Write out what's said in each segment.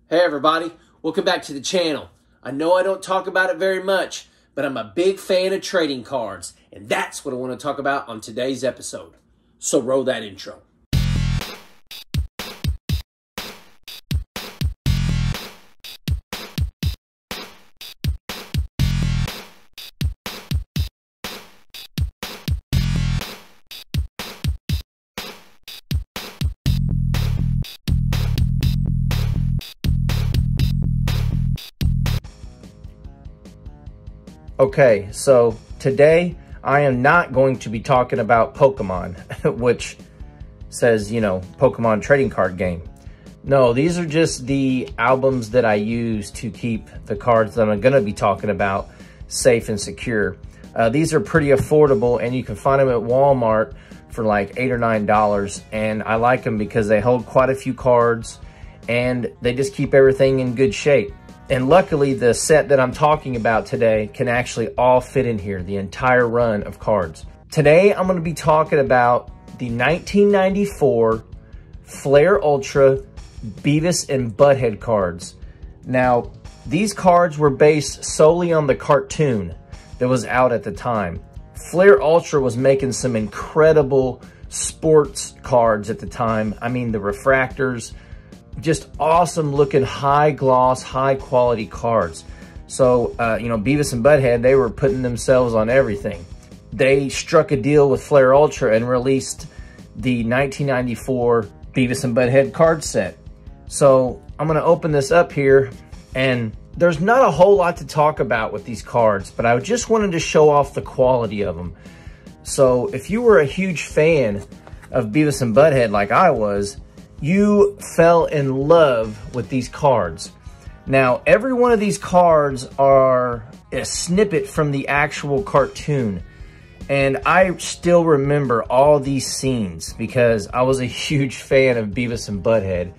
Hey everybody, welcome back to the channel. I know I don't talk about it very much, but I'm a big fan of trading cards, and that's what I want to talk about on today's episode. So roll that intro. Okay, so today I am not going to be talking about Pokemon, which says, you know, Pokemon trading card game. No, these are just the albums that I use to keep the cards that I'm going to be talking about safe and secure. These are pretty affordable, and you can find them at Walmart for like $8 or $9. And I like them because they hold quite a few cards and they just keep everything in good shape. And luckily, the set that I'm talking about today can actually all fit in here, the entire run of cards. Today, I'm going to be talking about the 1994 Flair Ultra Beavis and Butthead cards. Now, these cards were based solely on the cartoon that was out at the time. Flair Ultra was making some incredible sports cards at the time. I mean, the refractors, just awesome looking, high gloss, high quality cards. So, you know, Beavis and Butthead, they were putting themselves on everything. They struck a deal with Flair Ultra and released the 1994 Beavis and Butthead card set. So I'm going to open this up here, and there's not a whole lot to talk about with these cards, but I just wanted to show off the quality of them. So if you were a huge fan of Beavis and Butthead like I was, you fell in love with these cards. Now, every one of these cards are a snippet from the actual cartoon. And I still remember all these scenes because I was a huge fan of Beavis and Butthead.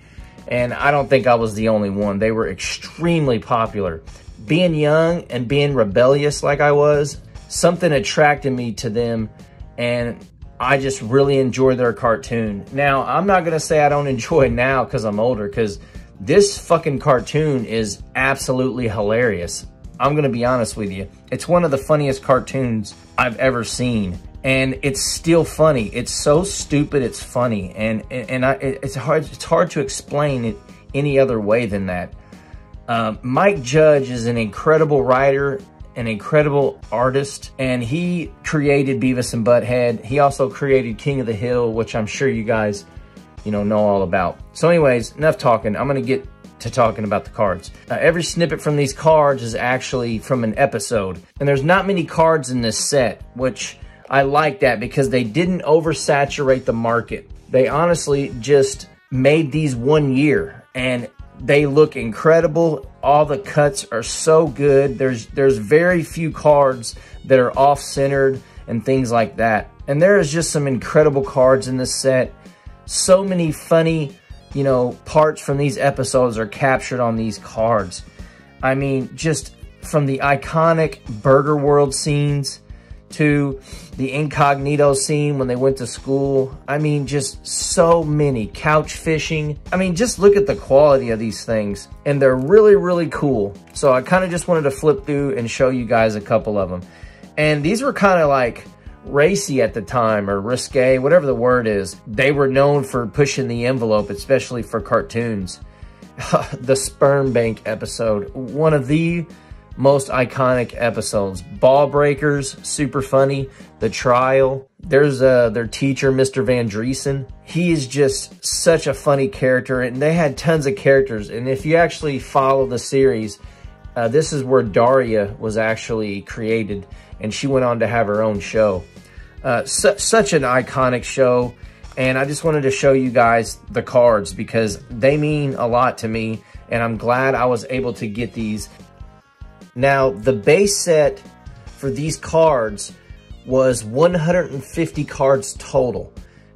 And I don't think I was the only one. They were extremely popular. Being young and being rebellious like I was, something attracted me to them, and I just really enjoy their cartoon. Now, I'm not going to say I don't enjoy it now because I'm older, because this fucking cartoon is absolutely hilarious. I'm going to be honest with you. It's one of the funniest cartoons I've ever seen, and it's still funny. It's so stupid, it's funny, and it's hard to explain it any other way than that. Mike Judge is an incredible writer, an incredible artist, and he created Beavis and Butthead. He also created King of the Hill, which I'm sure you guys, know all about. So anyways, enough talking. I'm going to get to talking about the cards. Every snippet from these cards is actually from an episode, and there's not many cards in this set, which I like that because they didn't oversaturate the market. They honestly just made these 1 year, and they look incredible. All the cuts are so good. There's very few cards that are off-centered and things like that. And there is just some incredible cards in this set. So many funny, parts from these episodes are captured on these cards. I mean, just from the iconic Burger World scenes to the incognito scene when they went to school. I mean, just so many. Couch fishing. I mean, just look at the quality of these things, and they're really, really cool. So I kind of just wanted to flip through and show you guys a couple of them. And these were kind of like racy at the time, or risque, whatever the word is. They were known for pushing the envelope, especially for cartoons. The Sperm Bank episode, one of the most iconic episodes. Ball Breakers, super funny. The Trial. There's their teacher, Mr. Van Driesen. He is just such a funny character, and they had tons of characters. And if you actually follow the series, this is where Daria was actually created, and she went on to have her own show. Such an iconic show, and I just wanted to show you guys the cards because they mean a lot to me, and I'm glad I was able to get these. Now, the base set for these cards was 150 cards total.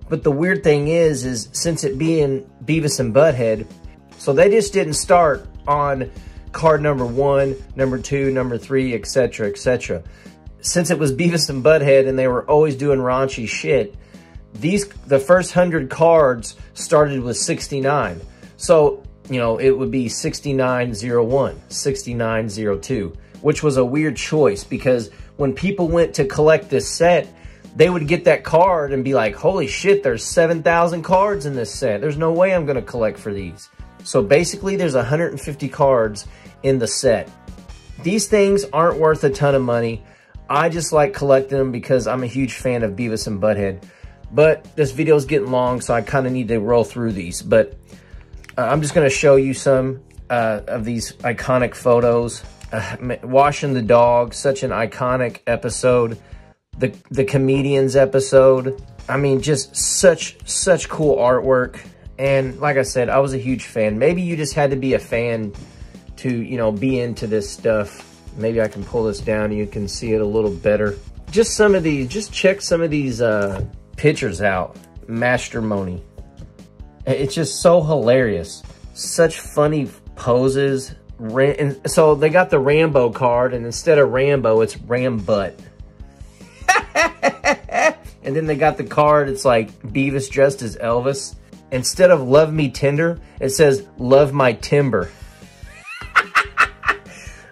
But the weird thing is since it being Beavis and Butthead, so they just didn't start on card number 1, number 2, number 3, etc., etc. Since it was Beavis and Butthead and they were always doing raunchy shit, the first 100 cards started with 69. So you know, it would be 6901, 6902, which was a weird choice because when people went to collect this set, they would get that card and be like, holy shit, there's 7,000 cards in this set. There's no way I'm going to collect for these. So basically there's 150 cards in the set. These things aren't worth a ton of money. I just like collecting them because I'm a huge fan of Beavis and Butthead. But this video is getting long, so I kind of need to roll through these. But I'm just going to show you some of these iconic photos. Washing the dog, such an iconic episode. The comedians episode. I mean, just such cool artwork. And like I said, I was a huge fan. Maybe you just had to be a fan to, you know, be into this stuff. Maybe I can pull this down and you can see it a little better. Just some of these, just check some of these pictures out. Matrimony. It's just so hilarious. Such funny poses. And so they got the Rambo card, and instead of Rambo, it's Rambutt. And then they got the card, it's like Beavis dressed as Elvis. Instead of Love Me Tender, it says Love My Timber.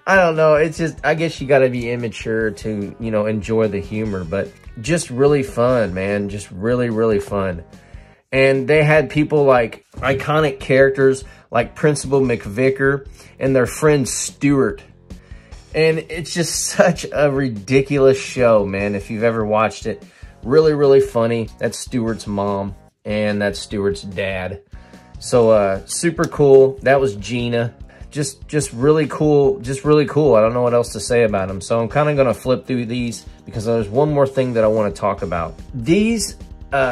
I don't know, it's just, I guess you gotta be immature to, you know, enjoy the humor, but just really fun, man. Just really, really fun. And they had people like iconic characters like Principal McVicker and their friend Stuart. And it's just such a ridiculous show, man. If you've ever watched it, really, really funny. That's Stuart's mom and that's Stuart's dad. So super cool. That was Gina. Just really cool. Just really cool. I don't know what else to say about them. So I'm kind of going to flip through these because there's one more thing that I want to talk about. These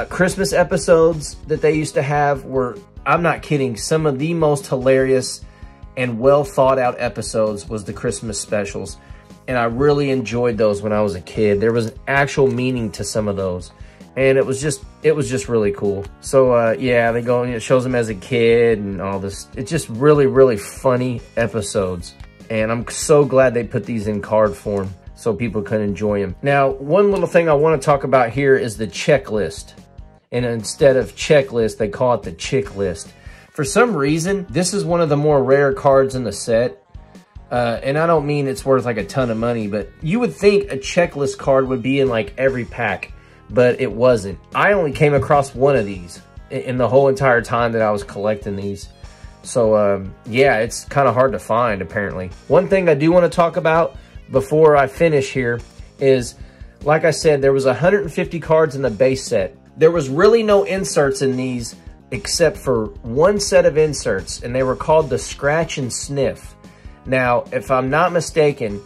Christmas episodes that they used to have were, I'm not kidding, some of the most hilarious and well thought out episodes was the Christmas specials. And I really enjoyed those when I was a kid. There was an actual meaning to some of those. And it was just really cool. So yeah, they go and it shows them as a kid and all this. It's just really, really funny episodes. And I'm so glad they put these in card form so people can enjoy them. Now, one little thing I want to talk about here is the checklist. And instead of checklist, they call it the chick list. For some reason, this is one of the more rare cards in the set. And I don't mean it's worth like a ton of money, but you would think a checklist card would be in like every pack. But it wasn't. I only came across one of these in the whole entire time that I was collecting these. So, yeah, it's kind of hard to find, apparently. One thing I do want to talk about before I finish here is, like I said, there was 150 cards in the base set. There was really no inserts in these except for one set of inserts, and they were called the Scratch and Sniff. Now, if I'm not mistaken,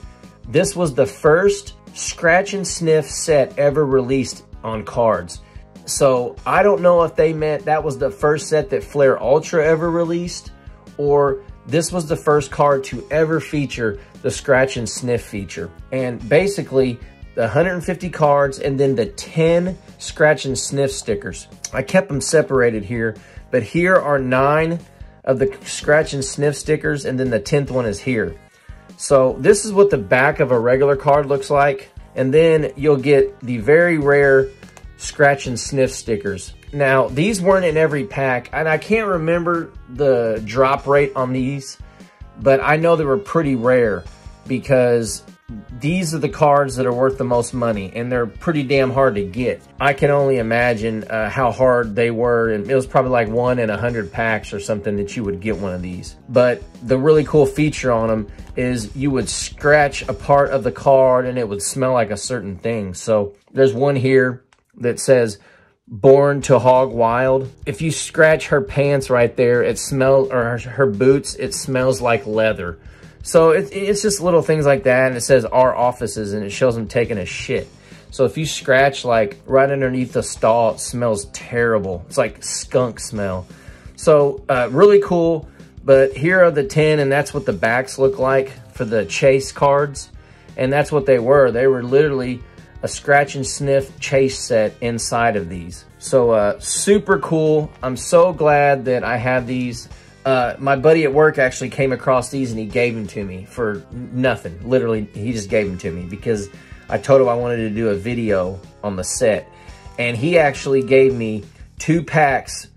this was the first Scratch and Sniff set ever released on cards. So I don't know if they meant that was the first set that Flair Ultra ever released, or this was the first card to ever feature the Scratch and Sniff feature. And basically the 150 cards and then the 10 Scratch and Sniff stickers. I kept them separated here, but here are 9 of the Scratch and Sniff stickers, and then the 10th one is here. So this is what the back of a regular card looks like. And then you'll get the very rare Scratch and Sniff stickers. Now, these weren't in every pack, and I can't remember the drop rate on these, but I know they were pretty rare because these are the cards that are worth the most money, and they're pretty damn hard to get. I can only imagine how hard they were, and it was probably like 1 in 100 packs or something that you would get one of these. But the really cool feature on them is you would scratch a part of the card and it would smell like a certain thing. So there's one here that says Born to Hog Wild. If you scratch her pants right there, it smells, or her boots, it smells like leather. So it's just little things like that. And it says Our Offices, and it shows them taking a shit. So if you scratch like right underneath the stall, it smells terrible. It's like skunk smell. So really cool. But here are the 10, and that's what the backs look like for the chase cards. And that's what they were. They were literally a Scratch and Sniff chase set inside of these. So super cool. I'm so glad that I have these. My buddy at work actually came across these and he gave them to me for nothing. Literally, he just gave them to me because I told him I wanted to do a video on the set. And he actually gave me 2 packs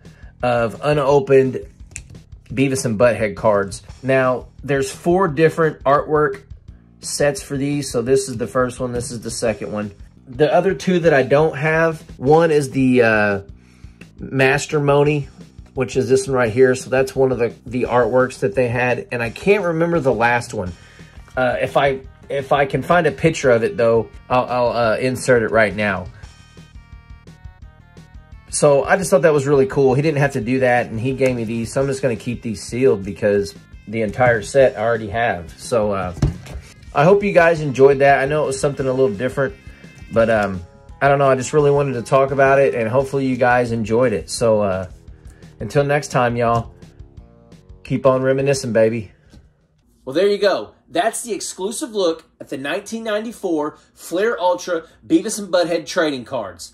of unopened Beavis and Butthead cards. Now, there's 4 different artwork sets for these. So this is the first one. This is the second one. The other 2 that I don't have, one is the Master Moni, which is this one right here. So that's one of the artworks that they had. And I can't remember the last one. If I can find a picture of it, though, I'll insert it right now. So I just thought that was really cool. He didn't have to do that, and he gave me these. So I'm just going to keep these sealed because the entire set I already have. So I hope you guys enjoyed that. I know it was something a little different, but I don't know. I just really wanted to talk about it, and hopefully you guys enjoyed it. So until next time, y'all, keep on reminiscing, baby. Well, there you go. That's the exclusive look at the 1994 Flair Ultra Beavis and Butthead trading cards.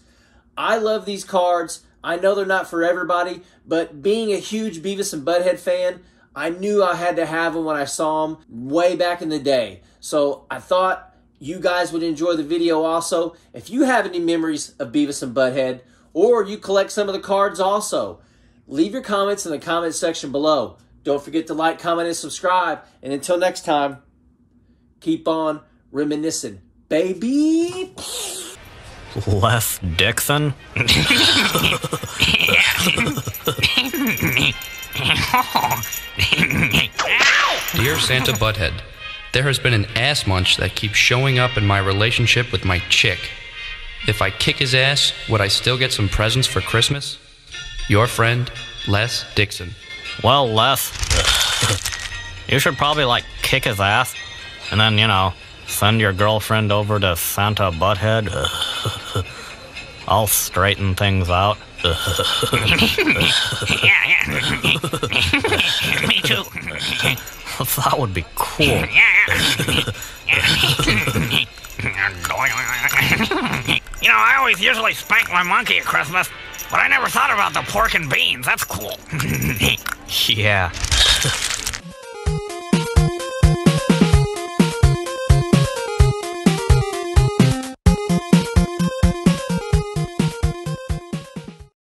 I love these cards. I know they're not for everybody, but being a huge Beavis and Butthead fan, I knew I had to have them when I saw them way back in the day. So I thought you guys would enjoy the video also. If you have any memories of Beavis and Butthead, or you collect some of the cards also, leave your comments in the comment section below. Don't forget to like, comment, and subscribe. And until next time, keep on reminiscing, baby. Les Dixon? Dear Santa Butthead, there has been an ass munch that keeps showing up in my relationship with my chick. If I kick his ass, would I still get some presents for Christmas? Your friend, Les Dixon. Well, Les, you should probably, like, kick his ass, and then, you know, send your girlfriend over to Santa Butthead. I'll straighten things out. Yeah. Me too. That would be cool. You know, I always usually spank my monkey at Christmas, but I never thought about the pork and beans. That's cool. Yeah.